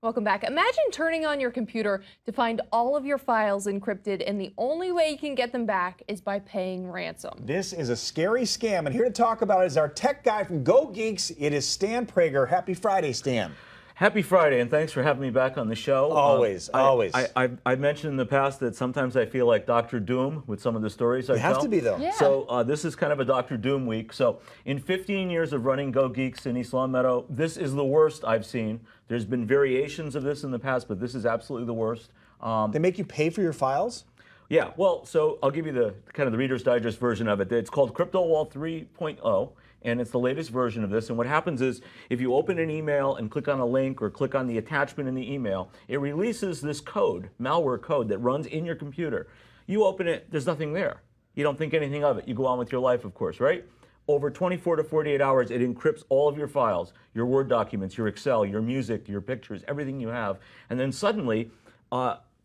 Welcome back. Imagine turning on your computer to find all of your files encrypted, and the only way you can get them back is by paying ransom. This is a scary scam, and here to talk about it is our tech guy from GoGeeks. It is Stan Prager. Happy Friday, Stan. Happy Friday, and thanks for having me back on the show. Always, always. I've mentioned in the past that sometimes I feel like Dr. Doom with some of the stories I tell. You have to be, though. Yeah. So this is kind of a Dr. Doom week. So in 15 years of running GoGeeks in East Longmeadow, this is the worst I've seen. There's been variations of this in the past, but this is absolutely the worst. They make you pay for your files? Yeah, well, so I'll give you the kind of the Reader's Digest version of it. It's called CryptoWall 3.0. And it's the latest version of this. And what happens is, if you open an email and click on a link or click on the attachment in the email, it releases this code, malware code, that runs in your computer. You open it, there's nothing there. You don't think anything of it. You go on with your life, of course, right? Over 24 to 48 hours, it encrypts all of your files, your Word documents, your Excel, your music, your pictures, everything you have. And then suddenly,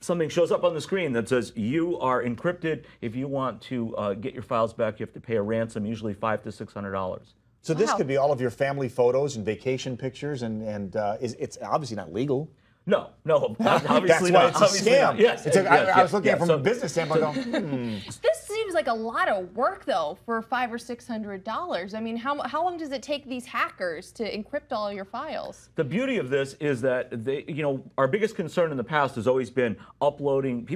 something shows up on the screen that says you are encrypted. If you want to get your files back, you have to pay a ransom, usually $500 to $600. So this could be all of your family photos and vacation pictures, and it's obviously not legal. No, obviously not. That's why it's a scam. Yes, I was looking at it from a business standpoint. Going, This seems like a lot of work, though, for $500 or $600. I mean, how long does it take these hackers to encrypt all your files? The beauty of this is that our biggest concern in the past has always been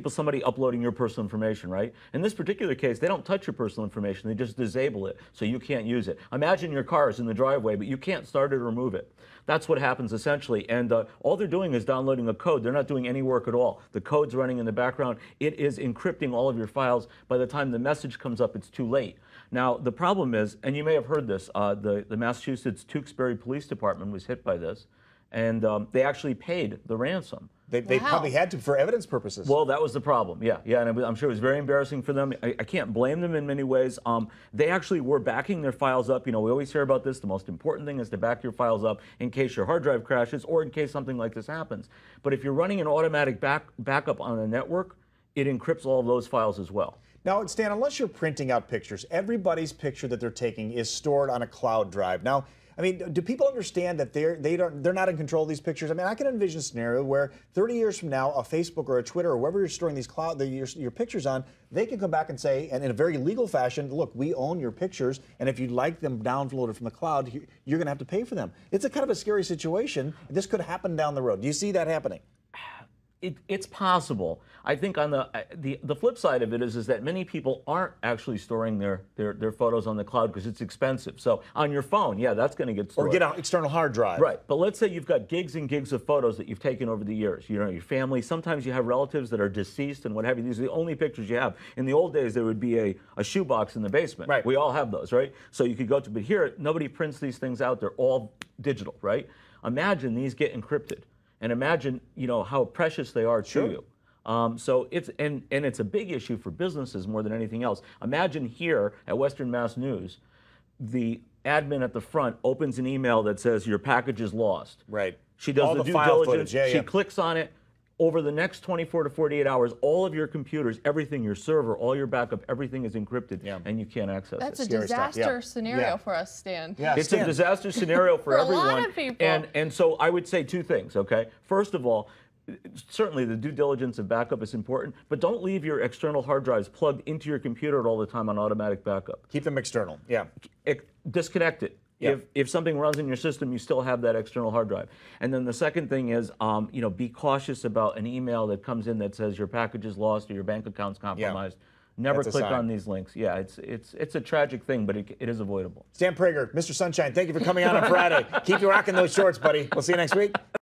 somebody uploading your personal information, right? In this particular case, they don't touch your personal information. They just disable it, so you can't use it. Imagine your car is in the driveway, but you can't start it or move it. That's what happens essentially, and all they're doing is downloading a code. They're not doing any work at all. The code's running in the background. It is encrypting all of your files. By the time the message comes up, it's too late. Now, the problem is, and you may have heard this, the Massachusetts Tewksbury Police Department was hit by this, and they actually paid the ransom. They probably had to for evidence purposes. Well, that was the problem, yeah, and I'm sure it was very embarrassing for them. I can't blame them in many ways. They actually were backing their files up. You know, we always hear about this. The most important thing is to back your files up in case your hard drive crashes or in case something like this happens. But if you're running an automatic backup on a network, it encrypts all of those files as well. Now, Stan, unless you're printing out pictures, everybody's picture that they're taking is stored on a cloud drive. Now, I mean, do people understand that they're not in control of these pictures? I mean, I can envision a scenario where 30 years from now, a Facebook or a Twitter or wherever you're storing these your pictures on, they can come back and say, and in a very legal fashion, look, we own your pictures, and if you'd like them downloaded from the cloud, you're going to have to pay for them. It's a kind of a scary situation. This could happen down the road. Do you see that happening? It's possible. I think on the flip side of it is that many people aren't actually storing their photos on the cloud because it's expensive. So on your phone, yeah, that's going to get stored. Or get an external hard drive. Right. But let's say you've got gigs and gigs of photos that you've taken over the years. You know, your family. Sometimes you have relatives that are deceased and what have you. These are the only pictures you have. In the old days, there would be a shoebox in the basement. Right. We all have those, right? So you could go to, but here, nobody prints these things out. They're all digital, right? Imagine these get encrypted. And imagine, you know, how precious they are to you. So it's and it's a big issue for businesses more than anything else. Imagine here at Western Mass News, the admin at the front opens an email that says your package is lost. Right. She does all the the due file diligence. footage. She clicks on it. Over the next 24 to 48 hours, all of your computers, everything, your server, all your backup, everything is encrypted, and you can't access it. That's a Scary stuff. disaster scenario for us, Stan. Yeah, it's a disaster scenario for everyone. A lot of people. And so I would say two things, okay? First of all, certainly the due diligence and backup is important, but don't leave your external hard drives plugged into your computer all the time on automatic backup. Keep them external, yeah. Disconnect it. Yeah. If something runs in your system, you still have that external hard drive. And then the second thing is, you know, be cautious about an email that comes in that says your package is lost or your bank account's compromised. Never click on these links. Yeah, it's a tragic thing, but it is avoidable. Stan Prager, Mr. Sunshine, thank you for coming on Friday. Keep you rocking those shorts, buddy. We'll see you next week.